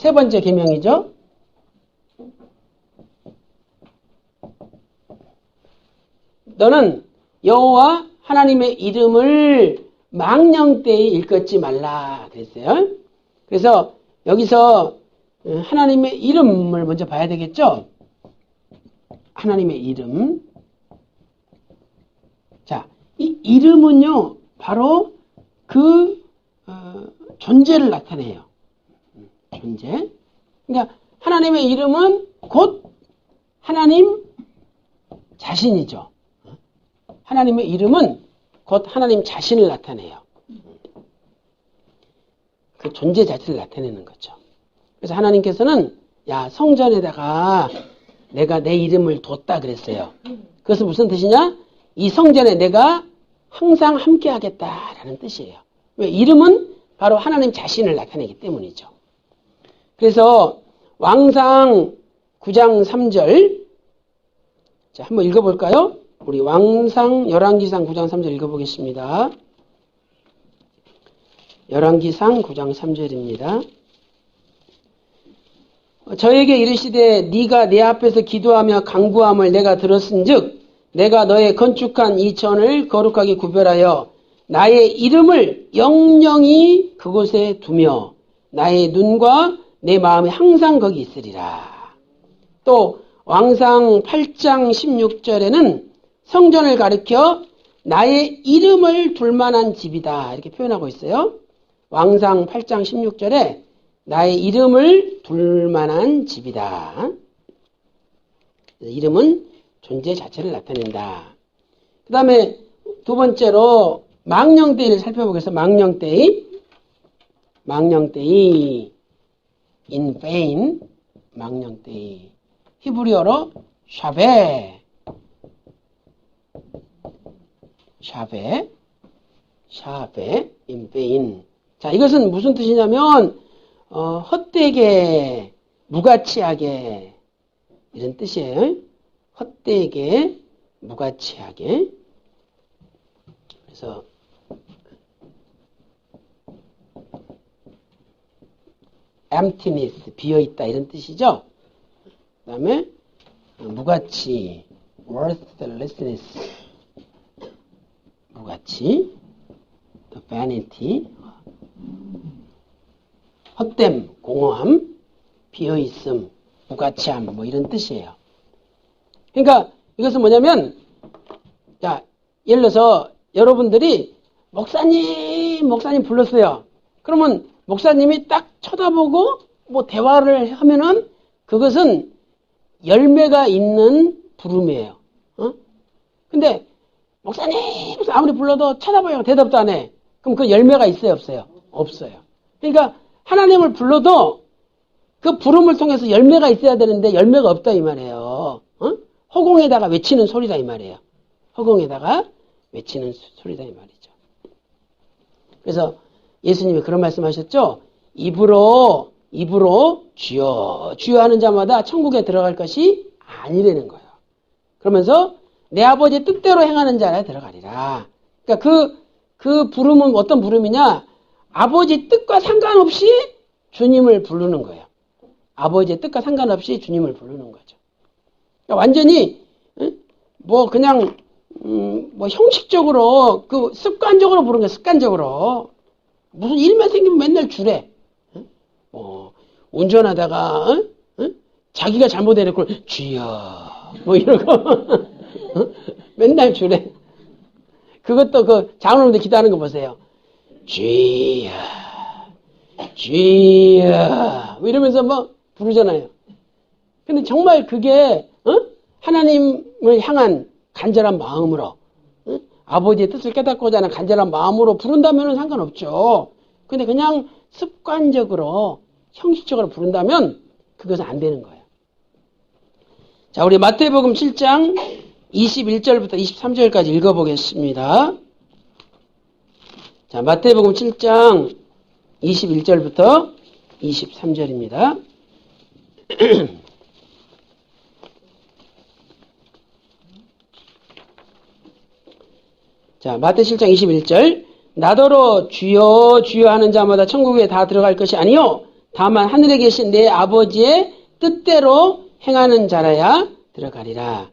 세 번째 계명이죠. 너는 여호와 하나님의 이름을 망령되이 일컫지 말라 그랬어요. 그래서 여기서 하나님의 이름을 먼저 봐야 되겠죠. 하나님의 이름. 자, 이 이름은요 바로 그 존재를 나타내요. 존재. 그러니까 하나님의 이름은 곧 하나님 자신이죠. 하나님의 이름은 곧 하나님 자신을 나타내요. 그 존재 자체를 나타내는 거죠. 그래서 하나님께서는 야 성전에다가 내가 내 이름을 뒀다 그랬어요. 그것은 무슨 뜻이냐? 이 성전에 내가 항상 함께 하겠다라는 뜻이에요. 왜? 이름은 바로 하나님 자신을 나타내기 때문이죠. 그래서 왕상 9장 3절 자 한번 읽어볼까요? 우리 왕상 열왕기상 9장 3절 읽어보겠습니다. 열왕기상 9장 3절입니다. 저에게 이르시되 네가 내 앞에서 기도하며 간구함을 내가 들었은즉 내가 너의 건축한 이 전을 거룩하게 구별하여 나의 이름을 영영히 그곳에 두며 나의 눈과 내 마음이 항상 거기 있으리라. 또 왕상 8장 16절에는 성전을 가리켜 나의 이름을 둘 만한 집이다 이렇게 표현하고 있어요. 왕상 8장 16절에 나의 이름을 둘 만한 집이다. 이름은 존재 자체를 나타낸다. 그 다음에 두 번째로 망령되이를 살펴보겠습니다. 망령되이 in vain 망령되이 히브리어로 샤베 in vain. 자, 이것은 무슨 뜻이냐면 헛되게 무가치하게 이런 뜻이에요. 헛되게 무가치하게. 그래서 emptiness 비어있다 이런 뜻이죠. 그 다음에 무가치 worthlessness 무가치 vanity 헛됨, 공허함, 비어있음, 무가치함 뭐 이런 뜻이에요. 그러니까 이것은 뭐냐면 자 예를 들어서 여러분들이 목사님 불렀어요. 그러면 목사님이 딱 쳐다보고 뭐 대화를 하면은 그것은 열매가 있는 부름이에요. 근데 목사님 아무리 불러도 쳐다봐요. 대답도 안 해. 그럼 그 열매가 있어요? 없어요? 없어요. 그러니까 하나님을 불러도 그 부름을 통해서 열매가 있어야 되는데 열매가 없다 이 말이에요. 허공에다가 외치는 소리다 이 말이에요. 허공에다가 외치는 소리다 이 말이죠. 그래서 예수님이 그런 말씀하셨죠. 입으로 주여 주여 하는 자마다 천국에 들어갈 것이 아니라는 거예요. 그러면서 내 아버지의 뜻대로 행하는 자라 들어가리라. 그러니까 그 부름은 어떤 부름이냐? 아버지 뜻과 상관없이 주님을 부르는 거예요. 아버지의 뜻과 상관없이 주님을 부르는 거죠. 그러니까 완전히 뭐 그냥 뭐 형식적으로 그 습관적으로 부르는 거예요. 습관적으로 무슨 일만 생기면 맨날 주래. 운전하다가 자기가 잘못해놓고 주여 뭐 이러고 맨날 주래. 그것도 그 장로님들 기도하는 거 보세요. 주여 뭐 이러면서 뭐 부르잖아요. 근데 정말 그게 하나님을 향한 간절한 마음으로 아버지의 뜻을 깨닫고자 하는 간절한 마음으로 부른다면 상관없죠. 근데 그냥 습관적으로 형식적으로 부른다면 그것은 안 되는 거예요. 자, 우리 마태복음 7장 21절부터 23절까지 읽어보겠습니다. 자, 마태복음 7장 21절부터 23절입니다. 자, 마태 7장 21절. 나더러 주여 주여 하는 자마다 천국에 다 들어갈 것이 아니요 다만 하늘에 계신 내 아버지의 뜻대로 행하는 자라야 들어가리라.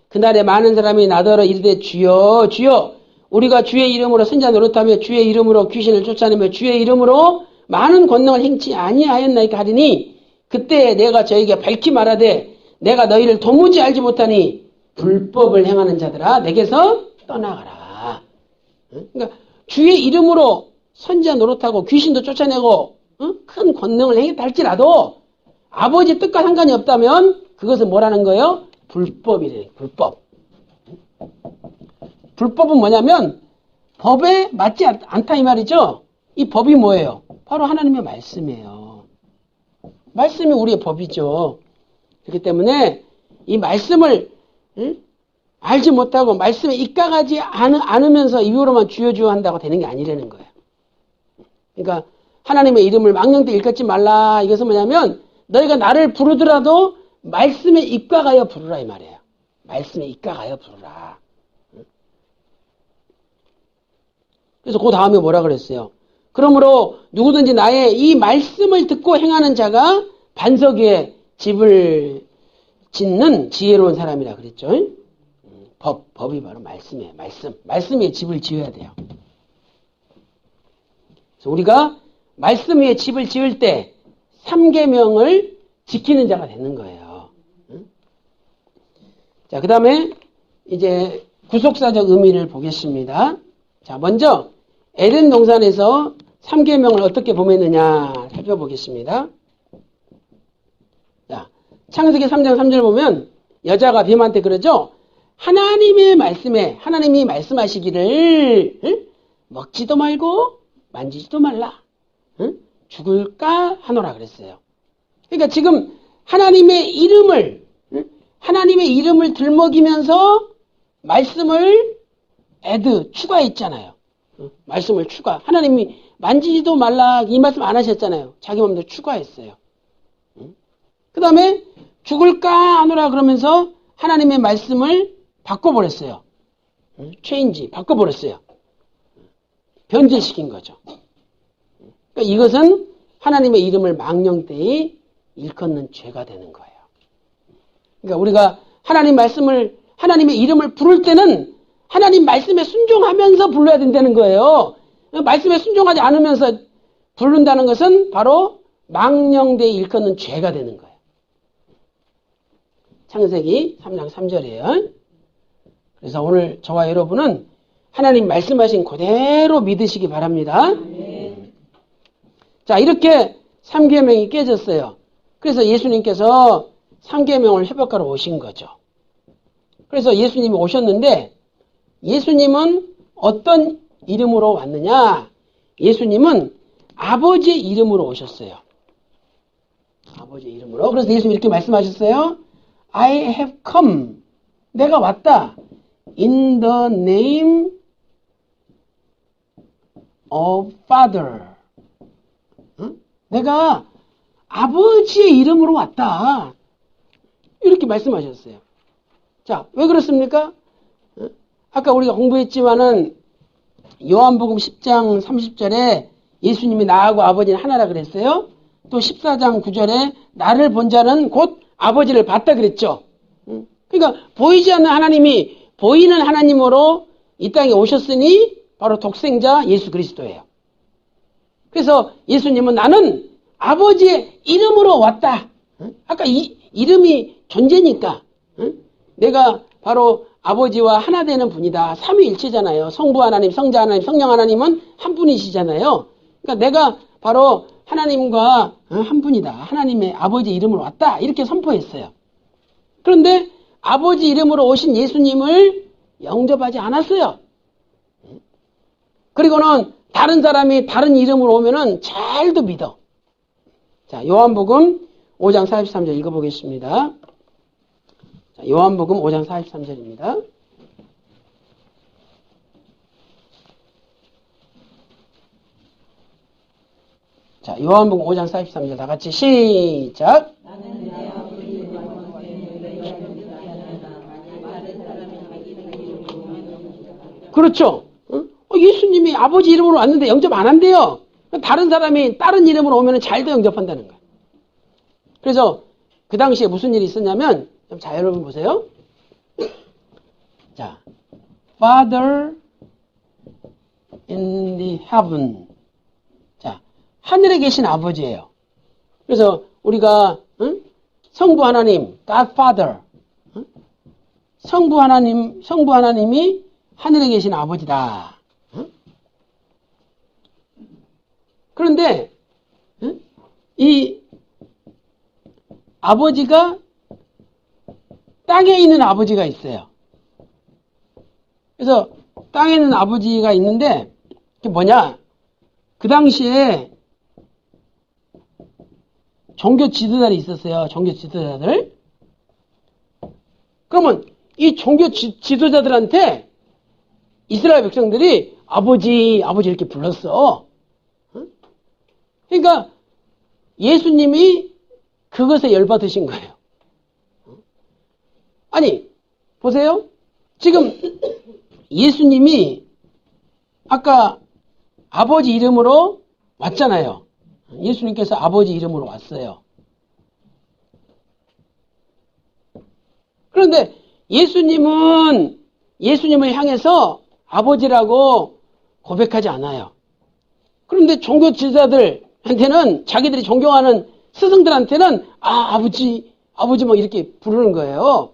그날에 많은 사람이 나더러 이르되 주여 주여 우리가 주의 이름으로 선자 노릇하며 주의 이름으로 귀신을 쫓아내며 주의 이름으로 많은 권능을 행치 아니하였나이까 하리니 그때 내가 저에게 밝히 말하되 내가 너희를 도무지 알지 못하니 불법을 행하는 자들아 내게서 떠나가라. 그러니까 주의 이름으로 선자 노릇하고 귀신도 쫓아내고 큰 권능을 행했다 할지라도 아버지 뜻과 상관이 없다면 그것은 뭐라는 거예요? 불법이래. 불법. 불법은 뭐냐면 법에 맞지 않다 이 말이죠. 이 법이 뭐예요? 바로 하나님의 말씀이에요. 말씀이 우리의 법이죠. 그렇기 때문에 이 말씀을 알지 못하고 말씀에 입각하지 않으면서 입으로만 주여 주여 한다고 되는 게 아니라는 거예요. 그러니까 하나님의 이름을 망령되 일컫지 말라. 이것은 뭐냐면 너희가 나를 부르더라도 말씀에 입각하여 부르라 이 말이에요. 말씀에 입각하여 부르라. 그래서 그 다음에 뭐라 그랬어요? 그러므로 누구든지 나의 이 말씀을 듣고 행하는 자가 반석 위에 집을 짓는 지혜로운 사람이라 그랬죠. 법이 바로 말씀이에요. 말씀 위에 집을 지어야 돼요. 그래서 우리가 말씀 위에 집을 지을 때 3계명을 지키는 자가 되는 거예요. 자, 그 다음에 이제 구속사적 의미를 보겠습니다. 자, 먼저 에덴 동산에서 3계명을 어떻게 범했느냐 살펴보겠습니다. 자, 창세기 3장 3절 보면 여자가 뱀한테 그러죠. 하나님의 말씀에 하나님이 말씀하시기를 먹지도 말고 만지지도 말라. 죽을까 하노라 그랬어요. 그러니까 지금 하나님의 이름을 들먹이면서 말씀을 추가했잖아요. 말씀을 추가. 하나님이 만지지도 말라 이 말씀 안 하셨잖아요. 자기 마음대로 추가했어요. 그 다음에 죽을까 하노라 그러면서 하나님의 말씀을 바꿔버렸어요. 체인지 바꿔버렸어요. 변질시킨 거죠. 그러니까 이것은 하나님의 이름을 망령되이 일컫는 죄가 되는 거예요. 그러니까 우리가 하나님의 이름을 부를 때는 하나님 말씀에 순종하면서 불러야 된다는 거예요. 말씀에 순종하지 않으면서 부른다는 것은 바로 망령되이 일컫는 죄가 되는 거예요. 창세기 3장 3절이에요. 그래서 오늘 저와 여러분은 하나님 말씀하신 그대로 믿으시기 바랍니다. 자, 이렇게 3계명이 깨졌어요. 그래서 예수님께서 3계명을 회복하러 오신 거죠. 그래서 예수님이 오셨는데 예수님은 어떤 이름으로 왔느냐? 예수님은 아버지의 이름으로 오셨어요. 아버지의 이름으로. 그래서 예수님이 이렇게 말씀하셨어요. I have come. 내가 왔다. In the name of Father. 내가 아버지의 이름으로 왔다. 이렇게 말씀하셨어요. 자, 왜 그렇습니까? 아까 우리가 공부했지만은 요한복음 10장 30절에 예수님이 나하고 아버지는 하나라 그랬어요. 또 14장 9절에 나를 본 자는 곧 아버지를 봤다 그랬죠. 그러니까 보이지 않는 하나님이 보이는 하나님으로 이 땅에 오셨으니 바로 독생자 예수 그리스도예요. 그래서 예수님은 나는 아버지의 이름으로 왔다. 아까 이름이 존재니까 내가 바로 아버지와 하나 되는 분이다. 삼위일체잖아요. 성부 하나님, 성자 하나님, 성령 하나님은 한 분이시잖아요. 그러니까 내가 바로 하나님과 한 분이다. 하나님의 아버지 이름으로 왔다. 이렇게 선포했어요. 그런데 아버지 이름으로 오신 예수님을 영접하지 않았어요. 그리고는 다른 사람이 다른 이름으로 오면은 잘도 믿어. 자, 요한복음 5장 43절 읽어보겠습니다. 자, 요한복음 5장 43절입니다. 자, 요한복음 5장 43절 다 같이 시작. 그렇죠. 예수님이 아버지 이름으로 왔는데 영접 안 한대요. 다른 사람이 다른 이름으로 오면 잘도 영접한다는 거예요. 그래서 그 당시에 무슨 일이 있었냐면, 자, 여러분 보세요. 자, Father in the heaven. 자, 하늘에 계신 아버지예요. 그래서 우리가 성부 하나님, God Father, 성부 하나님이 하늘에 계신 아버지다. 그런데 이 아버지가 땅에 있는 아버지가 있어요. 그래서 땅에 있는 아버지가 있는데 그게 뭐냐? 그 당시에 종교 지도자들이 있었어요. 종교 지도자들. 그러면 이 종교 지도자들한테 이스라엘 백성들이 아버지 이렇게 불렀어. 그러니까 예수님이 그것에 열받으신 거예요. 아니, 보세요. 지금 예수님이 아까 아버지 이름으로 왔잖아요. 예수님께서 아버지 이름으로 왔어요. 그런데 예수님을 향해서 아버지라고 고백하지 않아요. 그런데 종교 지도자들한테는 자기들이 존경하는 스승들한테는 아버지 뭐 이렇게 부르는 거예요.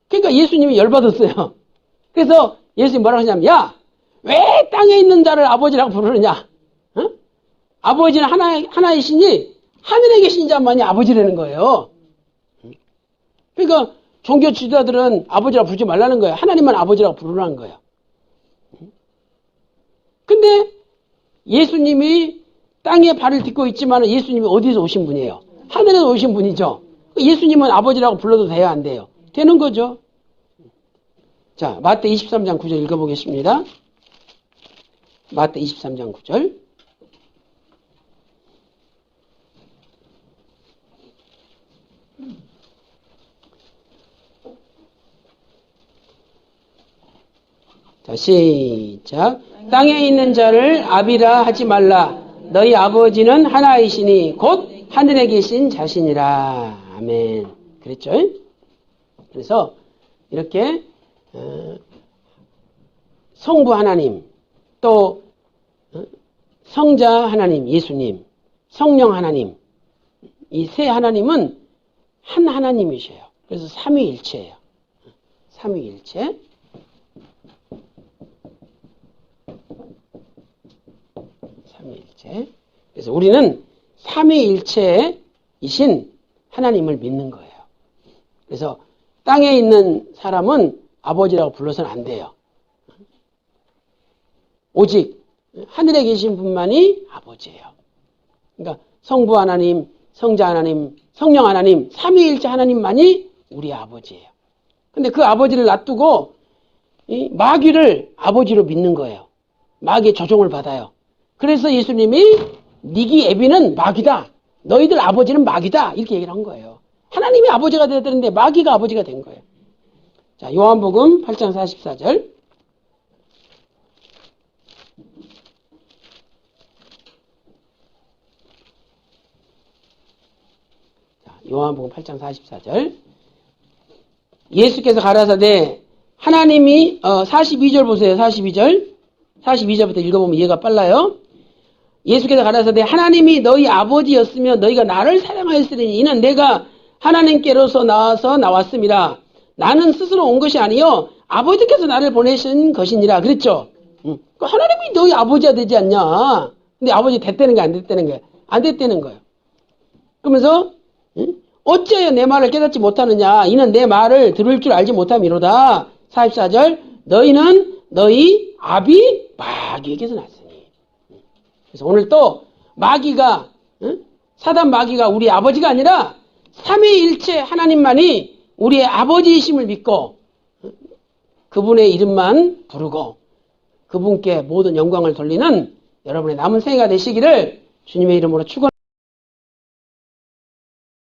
그러니까 예수님이 열받았어요. 그래서 예수님이 뭐라고 하냐면, 야, 왜 땅에 있는 자를 아버지라고 부르느냐? 어? 아버지는 하나이시니 하늘에 계신 자만이 아버지라는 거예요. 그러니까 종교 지도자들은 아버지라고 부르지 말라는 거예요. 하나님만 아버지라고 부르라는 거예요. 근데 예수님이 땅에 발을 딛고 있지만 예수님이 어디서 오신 분이에요? 하늘에서 오신 분이죠. 예수님은 아버지라고 불러도 돼요, 안 돼요? 되는 거죠. 자, 마태 23장 9절 읽어보겠습니다. 마태 23장 9절. 자, 시작. 땅에 있는 자를 아비라 하지 말라. 너희 아버지는 하나이시니 곧 하늘에 계신 자신이라. 아멘. 그랬죠? 그래서 이렇게 성부 하나님, 또 성자 하나님, 예수님, 성령 하나님, 이 세 하나님은 한 하나님이셔요. 그래서 삼위일체예요. 삼위일체. 삼위일체. 그래서 우리는 삼위일체이신 하나님을 믿는 거예요. 그래서 땅에 있는 사람은 아버지라고 불러서는 안 돼요. 오직 하늘에 계신 분만이 아버지예요. 그러니까 성부 하나님, 성자 하나님, 성령 하나님, 삼위일체 하나님만이 우리 아버지예요. 근데 그 아버지를 놔두고 이 마귀를 아버지로 믿는 거예요. 마귀의 조종을 받아요. 그래서 예수님이 니기 애비는 마귀다. 너희들 아버지는 마귀다. 이렇게 얘기를 한 거예요. 하나님이 아버지가 되어야 되는데 마귀가 아버지가 된 거예요. 자, 요한복음 8장 44절. 자, 요한복음 8장 44절. 예수께서 가라사대 하나님이 42절 보세요. 42절부터 읽어보면 이해가 빨라요. 예수께서 가라사대 하나님이 너희 아버지였으며 너희가 나를 사랑하였으니 이는 내가 하나님께로서 나왔습니다. 나는 스스로 온 것이 아니요 아버지께서 나를 보내신 것이니라 그랬죠. 하나님이 너희 아버지가 되지 않냐. 근데 아버지 됐다는 게 안 됐다는 거예요. 안 됐다는 거예요. 그러면서 어찌하여 내 말을 깨닫지 못하느냐. 이는 내 말을 들을 줄 알지 못함이로다. 44절 너희는 너희 아비 마귀에게서 났으니. 그래서 오늘 또 마귀가 사단 마귀가 우리 아버지가 아니라 삼위일체 하나님만이 우리의 아버지이심을 믿고 그분의 이름만 부르고 그분께 모든 영광을 돌리는 여러분의 남은 생애가 되시기를 주님의 이름으로 축원합니다.